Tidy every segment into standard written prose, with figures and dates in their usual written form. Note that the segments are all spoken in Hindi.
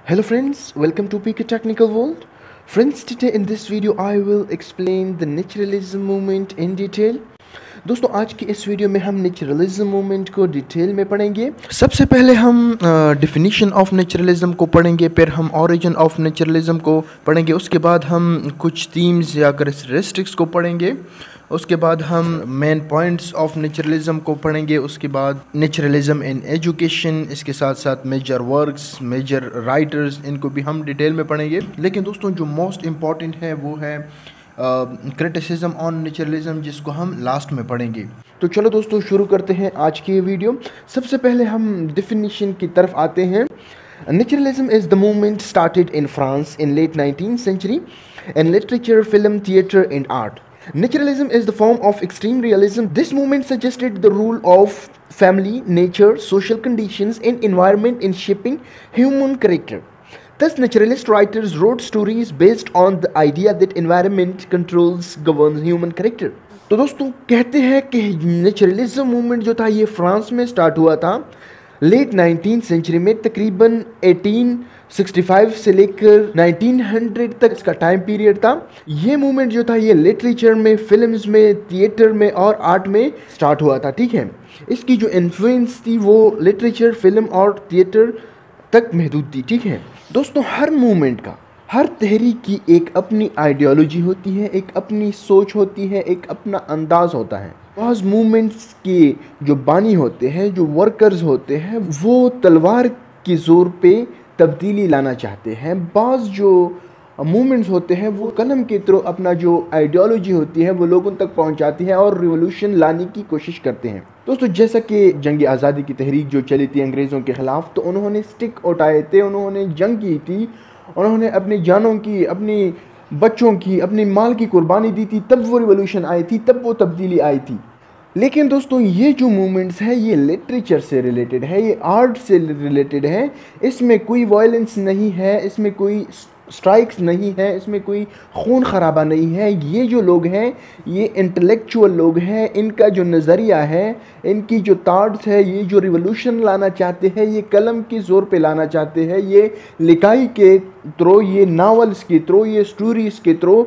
Hello friends, welcome to PK Technical World. Friends, today in this video I will explain the naturalism movement in detail. दोस्तों आज की इस वीडियो में हम नेचुरलिज्म मूवमेंट को डिटेल में पढ़ेंगे। सबसे पहले हम डिफिनीशन ऑफ नेचुरलिज्म को पढ़ेंगे, फिर हम ओरिजिन ऑफ नेचुरलिज्म को पढ़ेंगे, उसके बाद हम कुछ थीम्स या कैरेक्टरिस्टिक्स को पढ़ेंगे, उसके बाद हम मेन पॉइंट्स ऑफ नेचुरलिज्म को पढ़ेंगे, उसके बाद नेचुरलिज्म इन एजुकेशन, इसके साथ साथ मेजर वर्क्स, मेजर राइटर्स, इनको भी हम डिटेल में पढ़ेंगे। लेकिन दोस्तों जो मोस्ट इम्पॉर्टेंट है वो है क्रिटिसिज्म ऑन नेचुरलिज्म, जिसको हम लास्ट में पढ़ेंगे। तो चलो दोस्तों शुरू करते हैं आज की ये वीडियो। सबसे पहले हम डिफिनीशन की तरफ आते हैं। Naturalism is the movement started in France in late 19th century in literature, film, theatre and art. Naturalism is the form of extreme realism. This movement suggested the role of family, nature, social conditions and environment in shaping human character. Thus, naturalist writers wrote stories based on the idea that environment controls, governs human character. तो दोस्तों कहते हैं कि नेचुरलिज्म मूवमेंट जो था ये फ्रांस में स्टार्ट हुआ था लेट 19th सेंचुरी में, तकरीबन 1865 से लेकर 1900 तक इसका टाइम पीरियड था। ये मूवमेंट जो था ये लिटरेचर में, फिल्म्स में, थिएटर में और आर्ट में स्टार्ट हुआ था। ठीक है, इसकी जो इन्फ्लुएंस थी वो लिटरेचर, फिल्म और थिएटर तक महदूद थी। ठीक है दोस्तों, हर मूवमेंट का, हर तहरीक की एक अपनी आइडियोलॉजी होती है, एक अपनी सोच होती है, एक अपना अंदाज होता है। बाज़ मूवमेंट्स के जो बानी होते हैं, जो वर्कर्स होते हैं, वो तलवार के ज़ोर पे तब्दीली लाना चाहते हैं। बाज़ जो मूवमेंट्स होते हैं वो कलम के थ्रू अपना जो आइडियोलॉजी होती है वो लोगों तक पहुंचाती है और रिवोल्यूशन लाने की कोशिश करते हैं। दोस्तों जैसा कि जंग आज़ादी की तहरीक जो चली थी अंग्रेज़ों के ख़िलाफ़, तो उन्होंने स्टिक उठाए थे, उन्होंने जंग की थी, उन्होंने अपनी जानों की, अपनी बच्चों की, अपनी माल की कुर्बानी दी थी, तब वो रिवोल्यूशन आई थी, तब वो तब्दीली आई थी। लेकिन दोस्तों ये जो मूवमेंट्स है ये लिटरेचर से रिलेटेड है, ये आर्ट से रिलेटेड है। इसमें कोई वायलेंस नहीं है, इसमें कोई स्ट्राइक्स नहीं है, इसमें कोई खून खराबा नहीं है। ये जो लोग हैं ये इंटेलेक्चुअल लोग हैं, इनका जो नज़रिया है, इनकी जो थॉट्स है, ये जो रिवोल्यूशन लाना चाहते हैं, ये कलम के ज़ोर पे लाना चाहते हैं, ये लिखाई के थ्रू, ये नावल्स के थ्रू, ये स्टोरीज़ के थ्रू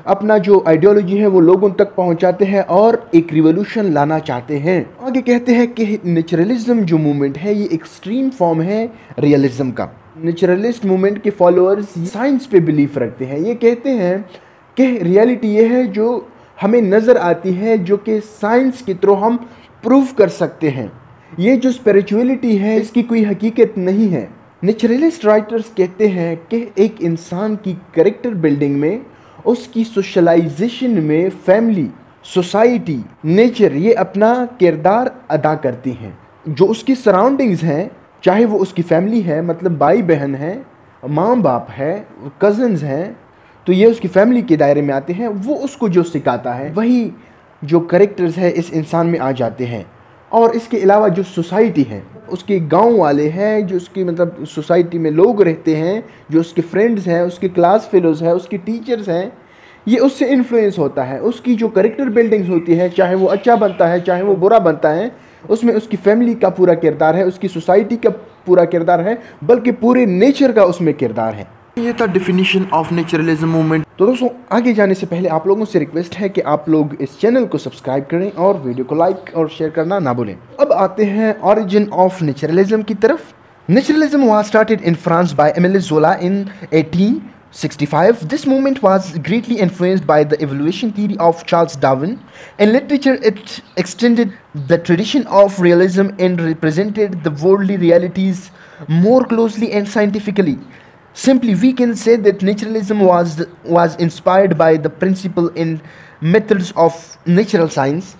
अपना जो आइडियोलॉजी है वो लोगों तक पहुंचाते हैं और एक रिवोल्यूशन लाना चाहते हैं। आगे कहते हैं कि नेचुरलिज्म जो मूवमेंट है ये एक्सट्रीम फॉर्म है रियलिज्म का। नेचुरलिस्ट मूवमेंट के फॉलोअर्स साइंस पे बिलीफ रखते हैं। ये कहते हैं कि रियलिटी ये है जो हमें नज़र आती है, जो कि साइंस के थ्रू हम प्रूव कर सकते हैं। ये जो स्पिरिचुअलिटी है इसकी कोई हकीकत नहीं है। नेचुरलिस्ट राइटर्स कहते हैं कि एक इंसान की कैरेक्टर बिल्डिंग में, उसकी सोशलाइजेशन में फैमिली, सोसाइटी, नेचर ये अपना किरदार अदा करती हैं। जो उसकी सराउंडिंग्स हैं, चाहे वो उसकी फैमिली है, मतलब भाई बहन है, माँ बाप है, कज़न्स हैं, तो ये उसकी फैमिली के दायरे में आते हैं। वो उसको जो सिखाता है वही जो कैरेक्टर्स है इस इंसान में आ जाते हैं। और इसके अलावा जो सोसाइटी है, उसके गांव वाले हैं, जो उसकी मतलब सोसाइटी में लोग रहते हैं, जो उसके फ्रेंड्स हैं, उसके क्लास फेलोज़ हैं, उसके टीचर्स हैं, ये उससे इन्फ्लुएंस होता है। उसकी जो कैरेक्टर बिल्डिंग्स होती है, चाहे वो अच्छा बनता है चाहे वो बुरा बनता है, उसमें उसकी फैमिली का पूरा किरदार है, उसकी सोसाइटी का पूरा किरदार है, बल्कि पूरे नेचर का उसमें किरदार है। ये था डिफिनीशन ऑफ नेचुरलिज्म मूवमेंट। तो दोस्तों आगे जाने से पहले आप लोगों से रिक्वेस्ट है कि आप लोग इस चैनल को सब्सक्राइब करें और वीडियो को लाइक और शेयर करना ना भूलें। अब आते हैं ओरिजिन ऑफ नेचुरलिज्म की तरफ। Naturalism was started in France by Emile Zola in 1865. This movement was greatly influenced by the evolution theory of Charles Darwin. In literature, it extended the tradition of realism and represented the worldly realities more closely and scientifically. Simply, we can say that naturalism was inspired by the principle and methods of natural science,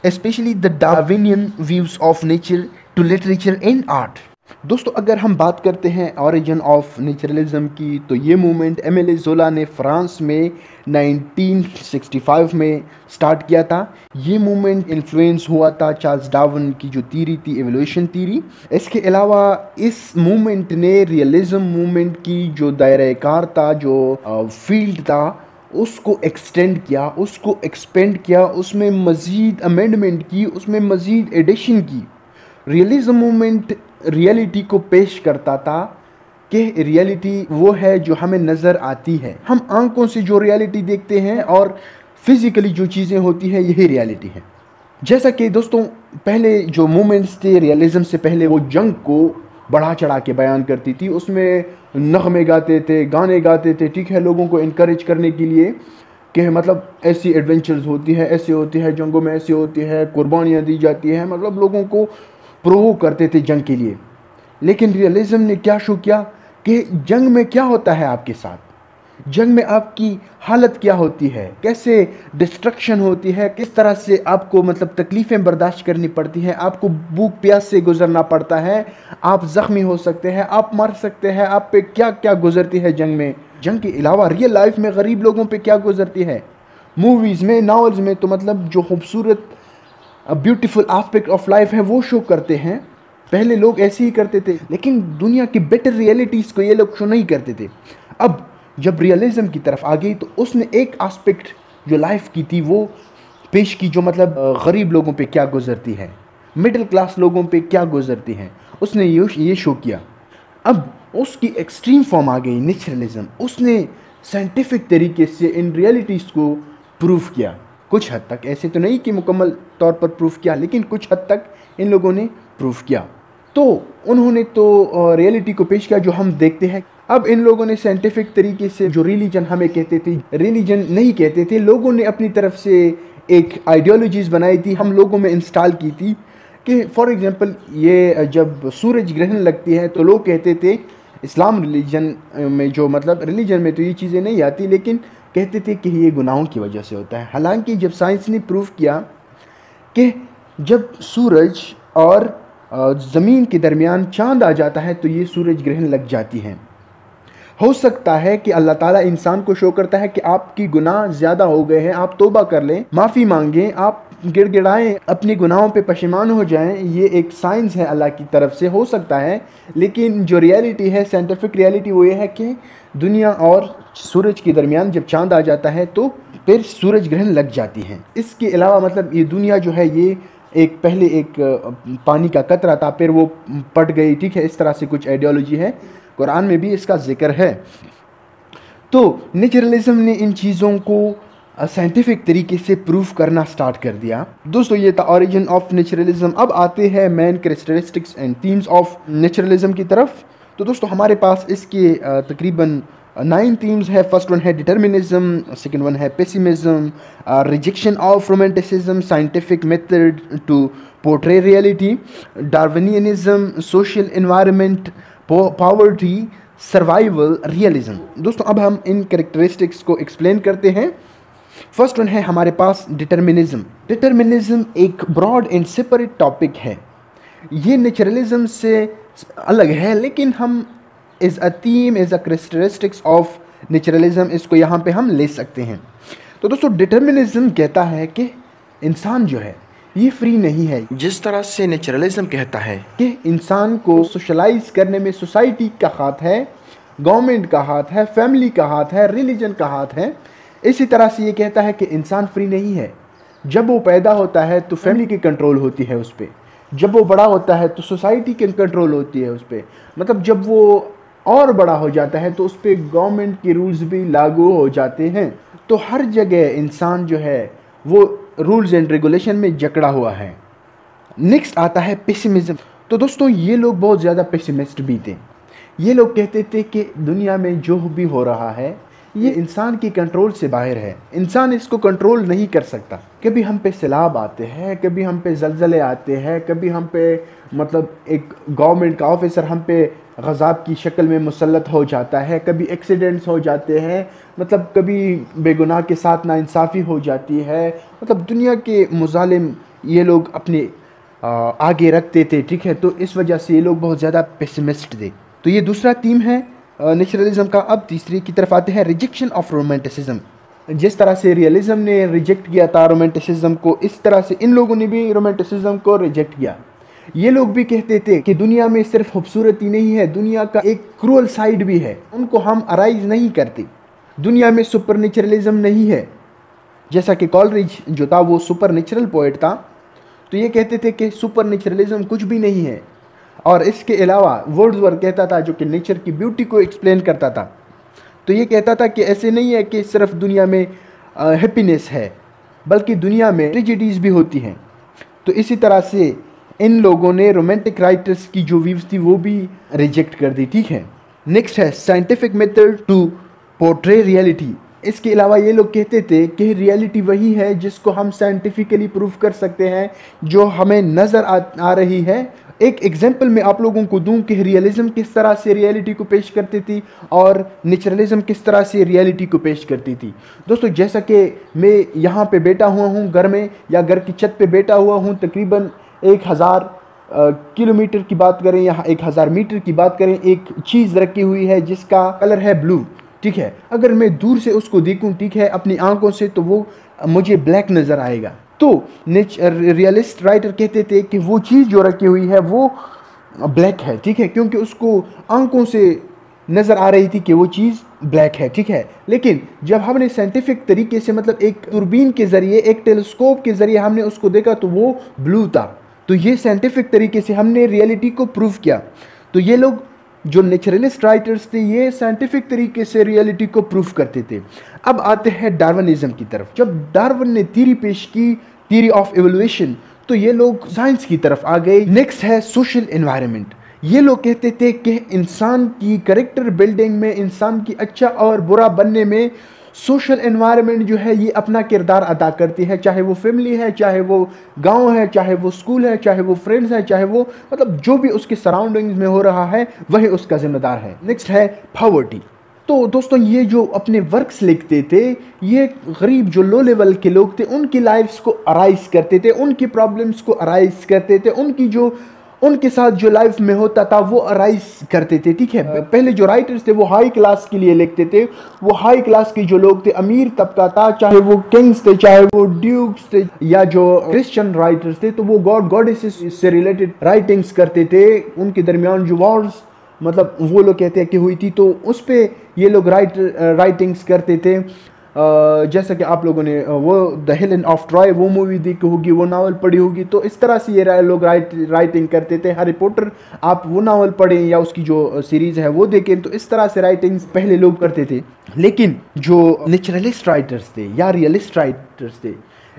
especially the Darwinian views of nature to literature and art. दोस्तों अगर हम बात करते हैं ओरिजिन ऑफ नेचुरलिज्म की, तो ये मूवमेंट एमिले ज़ोला ने फ्रांस में 1965 में स्टार्ट किया था। ये मूवमेंट इन्फ्लुएंस हुआ था चार्ल्स डार्विन की जो थीरी थी, एवोल्यूशन थीरी। इसके अलावा इस मूवमेंट ने रियलिज्म मूवमेंट की जो दायरा-ए-कार था, जो फील्ड था, उसको एक्सटेंड किया, उसको एक्सपेंड किया, उसमें मज़ीद अमेंडमेंट की, उसमें मज़ीद एडिशन की। रियलिज्म मूवमेंट रियलिटी को पेश करता था कि रियलिटी वो है जो हमें नज़र आती है। हम आंखों से जो रियलिटी देखते हैं और फिज़िकली जो चीज़ें होती हैं यही रियलिटी है। जैसा कि दोस्तों पहले जो मूवमेंट्स थे रियलिज़म से पहले, वो जंग को बढ़ा चढ़ा के बयान करती थी, उसमें नग़मे गाते थे, गाने गाते थे, ठीक है, लोगों को इनकरेज करने के लिए कि मतलब ऐसी एडवेंचर्स होती है, ऐसे होती है, जंगों में ऐसी होती है, कुर्बानियाँ दी जाती हैं, मतलब लोगों को प्रोवोक करते थे जंग के लिए। लेकिन रियलिज़म ने क्या शो किया कि जंग में क्या होता है आपके साथ, जंग में आपकी हालत क्या होती है, कैसे डिस्ट्रक्शन होती है, किस तरह से आपको मतलब तकलीफ़ें बर्दाश्त करनी पड़ती हैं, आपको भूख प्यास से गुजरना पड़ता है, आप ज़ख्मी हो सकते हैं, आप मर सकते हैं, आप पे क्या क्या गुजरती है जंग में। जंग के अलावा रियल लाइफ में गरीब लोगों पे क्या गुजरती है, मूवीज़ में, नावल्स में तो मतलब जो खूबसूरत ब्यूटीफुल एस्पेक्ट ऑफ लाइफ है वो शो करते हैं। पहले लोग ऐसे ही करते थे, लेकिन दुनिया की बेटर रियलिटीज़ को ये लोग शो नहीं करते थे। अब जब रियलिज़म की तरफ आ गई तो उसने एक एस्पेक्ट जो लाइफ की थी वो पेश की, जो मतलब गरीब लोगों पे क्या गुजरती है, मिडिल क्लास लोगों पे क्या गुजरती है, उसने ये शो किया। अब उसकी एक्सट्रीम फॉर्म आ गई नेचुरलिज्म। उसने साइंटिफिक तरीके से इन रियलिटीज़ को प्रूफ किया, कुछ हद तक, ऐसे तो नहीं कि मुकम्मल तौर पर प्रूफ किया, लेकिन कुछ हद तक इन लोगों ने प्रूफ किया। तो उन्होंने तो रियलिटी को पेश किया जो हम देखते हैं। अब इन लोगों ने साइंटिफिक तरीके से, जो रिलीजन हमें कहते थे, रिलीजन नहीं कहते थे, लोगों ने अपनी तरफ से एक आइडियोलॉजीज़ बनाई थी, हम लोगों में इंस्टॉल की थी कि फॉर एग्जांपल ये जब सूरज ग्रहण लगती है तो लोग कहते थे, इस्लाम रिलीजन में, जो मतलब रिलीजन में तो ये चीज़ें नहीं आती, लेकिन कहते थे कि ये गुनाहों की वजह से होता है। हालांकि जब साइंस ने प्रूव किया कि जब सूरज और ज़मीन के दरमियान चांद आ जाता है तो ये सूरज ग्रहण लग जाती है। हो सकता है कि अल्लाह ताला इंसान को शो करता है कि आपकी गुनाह ज़्यादा हो गए हैं, आप तौबा कर लें, माफ़ी मांगें, आप गिड़गिड़ाएं, अपने गुनाहों पे पशेमान हो जाएं। ये एक साइंस है अल्लाह की तरफ से, हो सकता है। लेकिन जो रियलिटी है, साइंटिफिक रियलिटी, वो ये है कि दुनिया और सूरज के दरमियान जब चांद आ जाता है तो फिर सूरज ग्रहण लग जाती है। इसके अलावा मतलब ये दुनिया जो है ये एक पहले एक पानी का कतरा था, फिर वो पट गई, ठीक है, इस तरह से कुछ आइडियोलॉजी है, कुरान में भी इसका जिक्र है। तो नेचुरलिज्म ने इन चीज़ों को साइंटिफिक तरीके से प्रूफ करना स्टार्ट कर दिया। दोस्तों ये था ओरिजिन ऑफ नेचुरलिज्म। अब आते हैं main characteristics and themes of naturalism की तरफ। तो दोस्तों हमारे पास इसके तकरीबन 9 थीम्स है। फर्स्ट वन है डिटर्मिनिज्म, सेकंड वन है pessimism, rejection of romanticism, scientific method to portray reality, Darwinianism, social environment, poverty, survival, realism. दोस्तों अब हम इन कैरेक्टरिस्टिक्स को एक्सप्लेन करते हैं। फर्स्ट वन है हमारे पास डिटर्मिनिज्म। डिटर्मिनिज्म एक ब्रॉड एंड सेपरेट टॉपिक है, ये नेचुरलिज्म से अलग है, लेकिन हम is a theme, is a characteristics of naturalism, इसको यहाँ पे हम ले सकते हैं। तो दोस्तों डिटर्मिनिज्म कहता है कि इंसान जो है ये फ्री नहीं है, जिस तरह से नेचुरलिज्म कहता है कि इंसान को सोशलाइज करने में सोसाइटी का हाथ है, गवर्नमेंट का हाथ है, फैमिली का हाथ है, रिलीजन का हाथ है। इसी तरह से ये कहता है कि इंसान फ्री नहीं है। जब वो पैदा होता है तो फैमिली की कंट्रोल होती है उस पर, जब वो बड़ा होता है तो सोसाइटी की कंट्रोल होती है उस पर, मतलब जब वो और बड़ा हो जाता है तो उस पर गवर्नमेंट के रूल्स भी लागू हो जाते हैं। तो हर जगह इंसान जो है वो रूल्स एंड रेगुलेशन में जकड़ा हुआ है। नेक्स्ट आता है पेसिमिज्म। तो दोस्तों ये लोग बहुत ज़्यादा पेसिमिस्ट भी थे। ये लोग कहते थे कि दुनिया में जो भी हो रहा है ये इंसान की कंट्रोल से बाहर है, इंसान इसको कंट्रोल नहीं कर सकता। कभी हम पे सैलाब आते हैं, कभी हम पे ज़लज़ले आते हैं, कभी हम पे मतलब एक गवर्नमेंट का ऑफिसर हम पे गज़ाब की शक्ल में मुसल्लत हो जाता है, कभी एक्सीडेंट्स हो जाते हैं, मतलब कभी बेगुनाह के साथ नाइंसाफ़ी हो जाती है। मतलब दुनिया के मुज़ालिम ये लोग अपने आगे रखते थे, ठीक है। तो इस वजह से ये लोग बहुत ज़्यादा पेसिमिस्ट थे। तो ये दूसरा थीम है नेचुरलिज्म का। अब तीसरी की तरफ आते हैं, रिजेक्शन ऑफ रोमांटिसिज्म। जिस तरह से रियलिज्म ने रिजेक्ट किया था रोमांटिसिज्म को, इस तरह से इन लोगों ने भी रोमांटिसिज्म को रिजेक्ट किया। ये लोग भी कहते थे कि दुनिया में सिर्फ खूबसूरती नहीं है, दुनिया का एक क्रूअल साइड भी है, उनको हम अराइज नहीं करते। दुनिया में सुपर नेचुरलिज्म नहीं है। जैसा कि कॉलरिज जो था वो सुपर नेचुरल पोएट था, तो ये कहते थे कि सुपर नेचुरलिज्म कुछ भी नहीं है। और इसके अलावा वर्ड्सवर्थ कहता था, जो कि नेचर की ब्यूटी को एक्सप्लेन करता था, तो ये कहता था कि ऐसे नहीं है कि सिर्फ दुनिया में हैप्पीनेस है, बल्कि दुनिया में ट्रेजेडीज़ भी होती हैं। तो इसी तरह से इन लोगों ने रोमांटिक राइटर्स की जो व्यूज़ थी वो भी रिजेक्ट कर दी, ठीक है। नेक्स्ट है scientific method to portray reality. इसके अलावा ये लोग कहते थे कि रियलिटी वही है जिसको हम साइंटिफिकली प्रूव कर सकते हैं, जो हमें नज़र आ रही है। एक एग्जांपल मैं आप लोगों को दूं कि रियलिज्म किस तरह से रियलिटी को पेश करती थी और नेचुरलिज्म किस तरह से रियलिटी को पेश करती थी। दोस्तों, जैसा कि मैं यहाँ पे बैठा हुआ हूँ घर में या घर की छत पे बैठा हुआ हूँ, तकरीबन 1000 किलोमीटर की बात करें या 1000 मीटर की बात करें, एक चीज़ रखी हुई है जिसका कलर है ब्लू, ठीक है। अगर मैं दूर से उसको देखूं, ठीक है, अपनी आंखों से, तो वो मुझे ब्लैक नज़र आएगा। तो रियलिस्ट राइटर कहते थे कि वो चीज़ जो रखी हुई है वो ब्लैक है, ठीक है, क्योंकि उसको आंखों से नज़र आ रही थी कि वो चीज़ ब्लैक है, ठीक है। लेकिन जब हमने साइंटिफिक तरीके से, मतलब एक दूरबीन के ज़रिए, एक टेलीस्कोप के ज़रिए हमने उसको देखा तो वो ब्लू था। तो ये साइंटिफिक तरीके से हमने रियलिटी को प्रूव किया। तो ये लोग जो नेचुरलिस्ट राइटर्स थे ये साइंटिफिक तरीके से रियलिटी को प्रूफ करते थे। अब आते हैं डार्विनिज्म की तरफ। जब डार्विन ने थ्योरी पेश की, थ्योरी ऑफ इवोल्यूशन, तो ये लोग साइंस की तरफ आ गए। नेक्स्ट है सोशल एनवायरनमेंट। ये लोग कहते थे कि इंसान की कैरेक्टर बिल्डिंग में, इंसान की अच्छा और बुरा बनने में सोशल एनवायरनमेंट जो है ये अपना किरदार अदा करती है, चाहे वो फैमिली है, चाहे वो गांव है, चाहे वो स्कूल है, चाहे वो फ्रेंड्स है, चाहे वो, मतलब जो भी उसके सराउंडिंग्स में हो रहा है वही उसका जिम्मेदार है। नेक्स्ट है पॉवर्टी। तो दोस्तों, ये जो अपने वर्क्स लिखते थे, ये गरीब जो लो लेवल के लोग थे उनकी लाइफ्स को अराइज करते थे, उनकी प्रॉब्लम्स को अराइज करते थे, उनकी जो उनके साथ जो लाइफ में होता था वो अराइज करते थे, ठीक है। पहले जो राइटर्स थे वो हाई क्लास के लिए लिखते थे। वो हाई क्लास के जो लोग थे, अमीर तबका था, चाहे वो किंग्स थे, चाहे वो ड्यूक्स थे, या जो क्रिश्चियन राइटर्स थे, तो वो गॉड गॉडेसेस से रिलेटेड राइटिंग्स करते थे। उनके दरमियान जो वॉर्स, मतलब वो लोग कहते हैं कि हुई थी, तो उस पर ये लोग राइटिंग्स करते थे। जैसा कि आप लोगों ने वो द हेलेन ऑफ ट्रॉय वो मूवी देखी होगी, वो नावल पढ़ी होगी, तो इस तरह से ये लोग राइटिंग करते थे। हैरी पॉटर आप वो नावल पढ़ें या उसकी जो सीरीज़ है वो देखें, तो इस तरह से राइटिंग्स पहले लोग करते थे। लेकिन जो नेचुरलिस्ट राइटर्स थे या रियलिस्ट राइटर्स थे,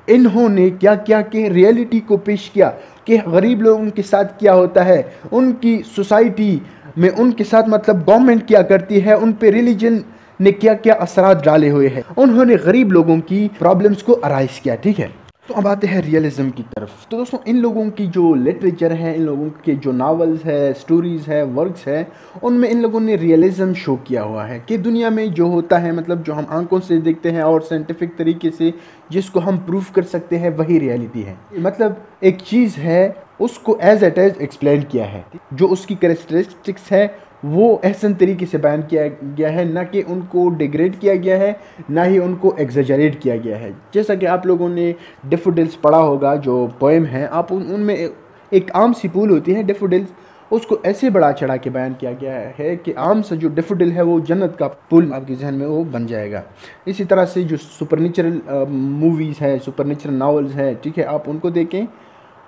इन्होंने क्या किया कि रियलिटी को पेश किया कि गरीब लोगों के साथ क्या होता है, उनकी सोसाइटी में उनके साथ, मतलब गवर्नमेंट क्या करती है, उन पे रिलीजन ने क्या क्या असरात डाले हुए हैं। उन्होंने गरीब लोगों की प्रॉब्लम्स को अराइज किया, ठीक है। तो अब आते हैं रियलिज्म की तरफ। तो दोस्तों, इन लोगों की जो लिटरेचर है, इन लोगों के जो नावल्स है, स्टोरीज़ है, वर्क्स है, उनमें इन लोगों ने रियलिज्म शो किया हुआ है कि दुनिया में जो होता है, मतलब जो हम आंखों से देखते हैं और साइंटिफिक तरीके से जिसको हम प्रूफ कर सकते हैं वही रियलिटी है। मतलब एक चीज़ है उसको एज इट इज़ एक्सप्लेन किया है, जो उसकी कैरेक्टरिस्टिक्स है वो एहसन तरीके से बयान किया गया है, ना कि उनको डिग्रेड किया गया है, ना ही उनको एग्जेजरेट किया गया है। जैसा कि आप लोगों ने डेफोडिल्स पढ़ा होगा, जो पोएम है, आप उनमें एक आम सी फूल होती है डेफोडिल्स, उसको ऐसे बढ़ा चढ़ा के बयान किया गया है कि आम सा जो डेफोडिल है वो जन्नत का फूल आपके जहन में वो बन जाएगा। इसी तरह से जो सुपरनेचुरल मूवीज़ है, सुपरनेचुरल नावल्स है, ठीक है, आप उनको देखें,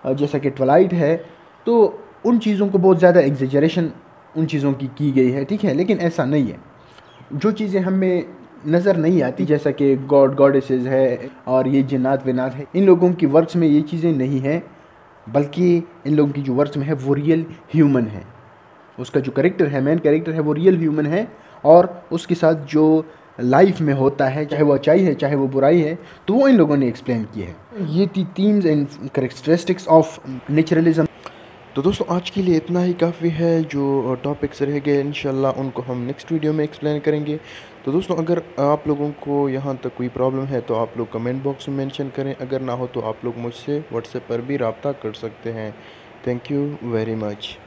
जैसा कि ट्वाइलाइट है, तो उन चीज़ों को बहुत ज़्यादा एग्जेजरेशन उन चीज़ों की गई है, ठीक है। लेकिन ऐसा नहीं है। जो चीज़ें हमें नज़र नहीं आती, जैसा कि गॉड गॉडेसेस है और ये जिन्नात विनात है, इन लोगों की वर्क्स में ये चीज़ें नहीं हैं, बल्कि इन लोगों की जो वर्क्स में है वो रियल ह्यूमन है। उसका जो कैरेक्टर है, मेन कैरेक्टर है, वो रियल ह्यूमन है, और उसके साथ जो लाइफ में होता है, चाहे वो अच्छाई है चाहे वो बुराई है, तो वो इन लोगों ने एक्सप्लेन किए हैं। ये थी themes and characteristics of naturalism. तो दोस्तों, आज के लिए इतना ही काफ़ी है। जो टॉपिक्स रह गए इंशाल्लाह उनको हम नेक्स्ट वीडियो में एक्सप्लेन करेंगे। तो दोस्तों, अगर आप लोगों को यहाँ तक कोई प्रॉब्लम है तो आप लोग कमेंट बॉक्स में मेंशन करें, अगर ना हो तो आप लोग मुझसे व्हाट्सएप पर भी रब्ता कर सकते हैं। Thank you very much.